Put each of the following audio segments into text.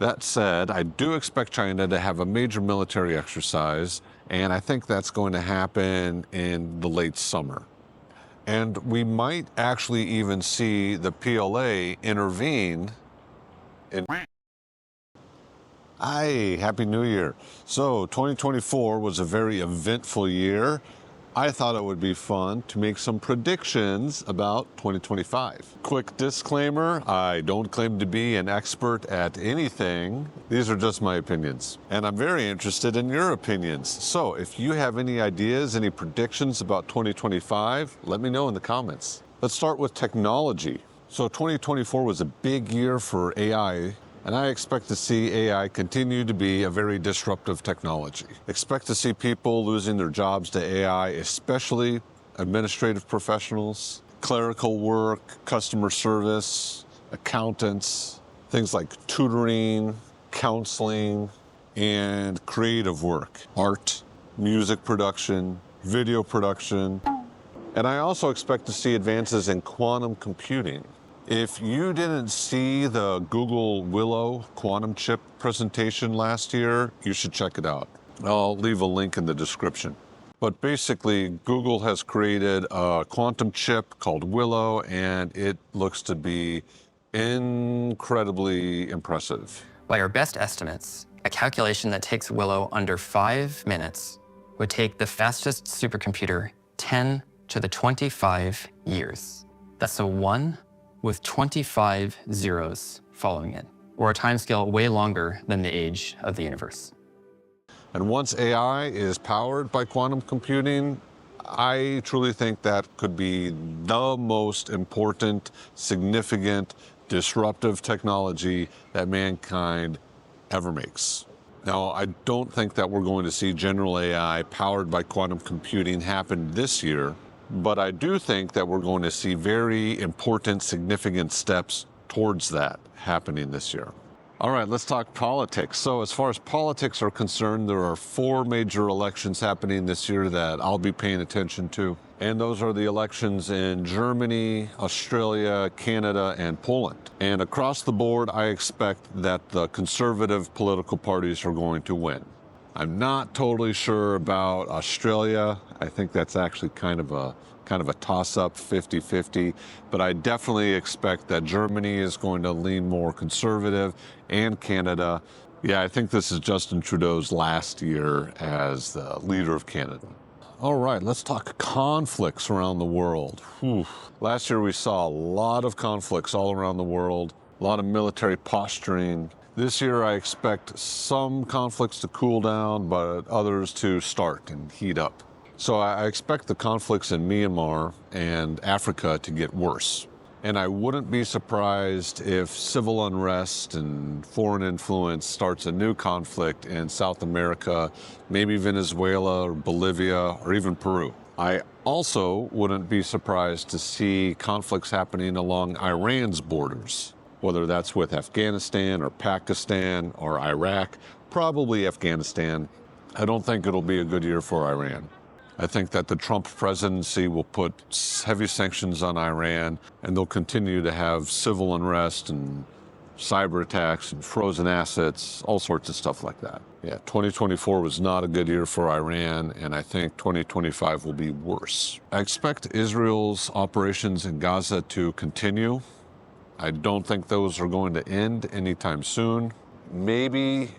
That said, I do expect China to have a major military exercise, and I think that's going to happen in the late summer. And we might actually even see the PLA intervene in... Hi, Happy New Year. So 2024 was a very eventful year. I thought it would be fun to make some predictions about 2025. Quick disclaimer, I don't claim to be an expert at anything. These are just my opinions. And I'm very interested in your opinions. So if you have any ideas, any predictions about 2025, let me know in the comments. Let's start with technology. So 2024 was a big year for AI. And I expect to see AI continue to be a very disruptive technology. Expect to see people losing their jobs to AI, especially administrative professionals, clerical work, customer service, accountants, things like tutoring, counseling, and creative work, art, music production, video production. And I also expect to see advances in quantum computing. If you didn't see the Google Willow quantum chip presentation last year, you should check it out. I'll leave a link in the description. But basically, Google has created a quantum chip called Willow, and it looks to be incredibly impressive. By our best estimates, a calculation that takes Willow under 5 minutes would take the fastest supercomputer 10 to the 25 years. That's a 1 with 25 zeros following it, or a timescale way longer than the age of the universe. And once AI is powered by quantum computing, I truly think that could be the most important, significant, disruptive technology that mankind ever makes. Now, I don't think that we're going to see general AI powered by quantum computing happen this year, but I do think that we're going to see very important, significant steps towards that happening this year. All right, let's talk politics. So as far as politics are concerned, there are 4 major elections happening this year that I'll be paying attention to. And those are the elections in Germany, Australia, Canada, and Poland. And across the board, I expect that the conservative political parties are going to win. I'm not totally sure about Australia. I think that's actually kind of a toss-up, 50-50. But I definitely expect that Germany is going to lean more conservative, and Canada. Yeah, I think this is Justin Trudeau's last year as the leader of Canada. All right, let's talk conflicts around the world. Whew. Last year we saw a lot of conflicts all around the world, a lot of military posturing. This year, I expect some conflicts to cool down, but others to start and heat up. So I expect the conflicts in Myanmar and Africa to get worse. And I wouldn't be surprised if civil unrest and foreign influence starts a new conflict in South America, maybe Venezuela or Bolivia or even Peru. I also wouldn't be surprised to see conflicts happening along Iran's borders, whether that's with Afghanistan or Pakistan or Iraq, probably Afghanistan. I don't think it'll be a good year for Iran. I think that the Trump presidency will put heavy sanctions on Iran, and they'll continue to have civil unrest and cyber attacks and frozen assets, all sorts of stuff like that. Yeah, 2024 was not a good year for Iran, and I think 2025 will be worse. I expect Israel's operations in Gaza to continue. I don't think those are going to end anytime soon. Maybe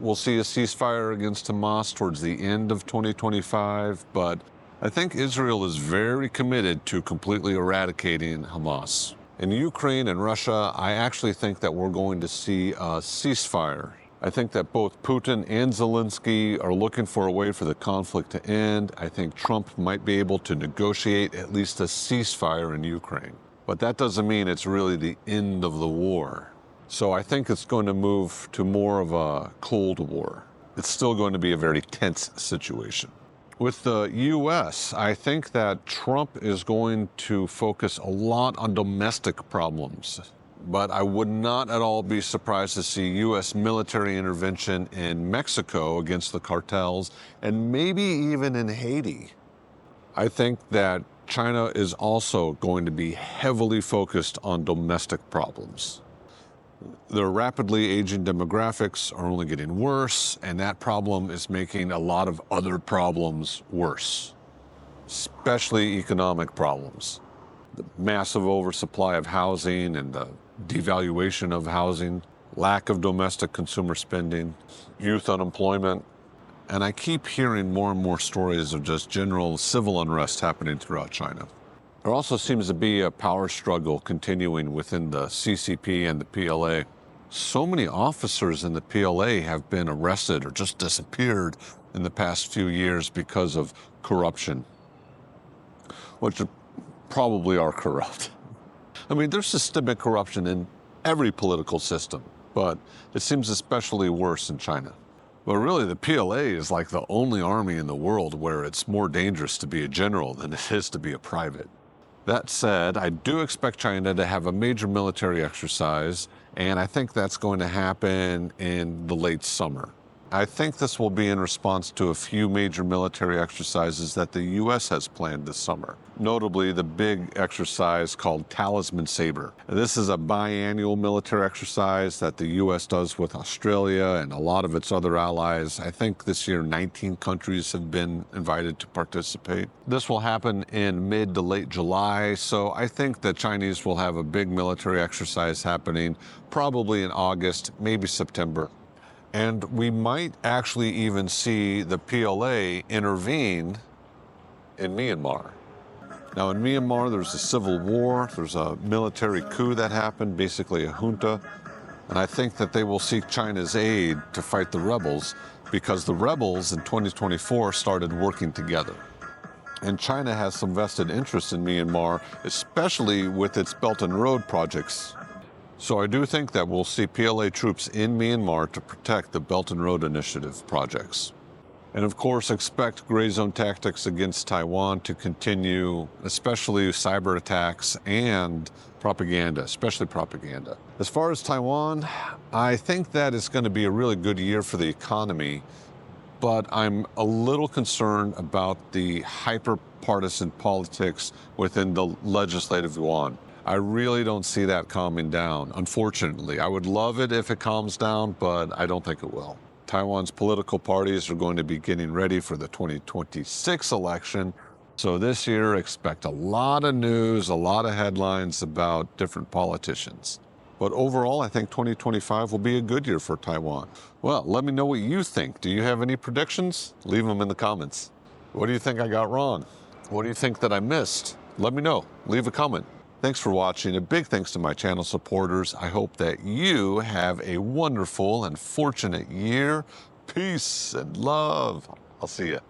we'll see a ceasefire against Hamas towards the end of 2025, but I think Israel is very committed to completely eradicating Hamas. In Ukraine and Russia, I actually think that we're going to see a ceasefire. I think that both Putin and Zelensky are looking for a way for the conflict to end. I think Trump might be able to negotiate at least a ceasefire in Ukraine. But that doesn't mean it's really the end of the war. So I think it's going to move to more of a Cold War. It's still going to be a very tense situation. With the U.S., I think that Trump is going to focus a lot on domestic problems. But I would not at all be surprised to see U.S. military intervention in Mexico against the cartels, and maybe even in Haiti. I think that China is also going to be heavily focused on domestic problems. Their rapidly aging demographics are only getting worse, and that problem is making a lot of other problems worse, especially economic problems. The massive oversupply of housing and the devaluation of housing, lack of domestic consumer spending, youth unemployment, and I keep hearing more and more stories of just general civil unrest happening throughout China. There also seems to be a power struggle continuing within the CCP and the PLA. So many officers in the PLA have been arrested or just disappeared in the past few years because of corruption, which probably are corrupt. I mean, there's systemic corruption in every political system, but it seems especially worse in China. But really, the PLA is like the only army in the world where it's more dangerous to be a general than it is to be a private. That said, I do expect China to have a major military exercise, and I think that's going to happen in the late summer. I think this will be in response to a few major military exercises that the U.S. has planned this summer, notably the big exercise called Talisman Sabre. This is a biannual military exercise that the U.S. does with Australia and a lot of its other allies. I think this year 19 countries have been invited to participate. This will happen in mid to late July, so I think the Chinese will have a big military exercise happening probably in August, maybe September. And we might actually even see the PLA intervene in Myanmar. Now in Myanmar, there's a civil war, there's a military coup that happened, basically a junta, and I think that they will seek China's aid to fight the rebels because the rebels in 2024 started working together. And China has some vested interest in Myanmar, especially with its Belt and Road projects. So I do think that we'll see PLA troops in Myanmar to protect the Belt and Road Initiative projects. And of course, expect gray zone tactics against Taiwan to continue, especially cyber attacks and propaganda, especially propaganda. As far as Taiwan, I think that it's going to be a really good year for the economy, but I'm a little concerned about the hyper-partisan politics within the legislative yuan. I really don't see that calming down, unfortunately. I would love it if it calms down, but I don't think it will. Taiwan's political parties are going to be getting ready for the 2026 election. So this year, expect a lot of news, a lot of headlines about different politicians. But overall, I think 2025 will be a good year for Taiwan. Well, let me know what you think. Do you have any predictions? Leave them in the comments. What do you think I got wrong? What do you think that I missed? Let me know. Leave a comment. Thanks for watching. A big thanks to my channel supporters. I hope that you have a wonderful and fortunate year. Peace and love. I'll see you.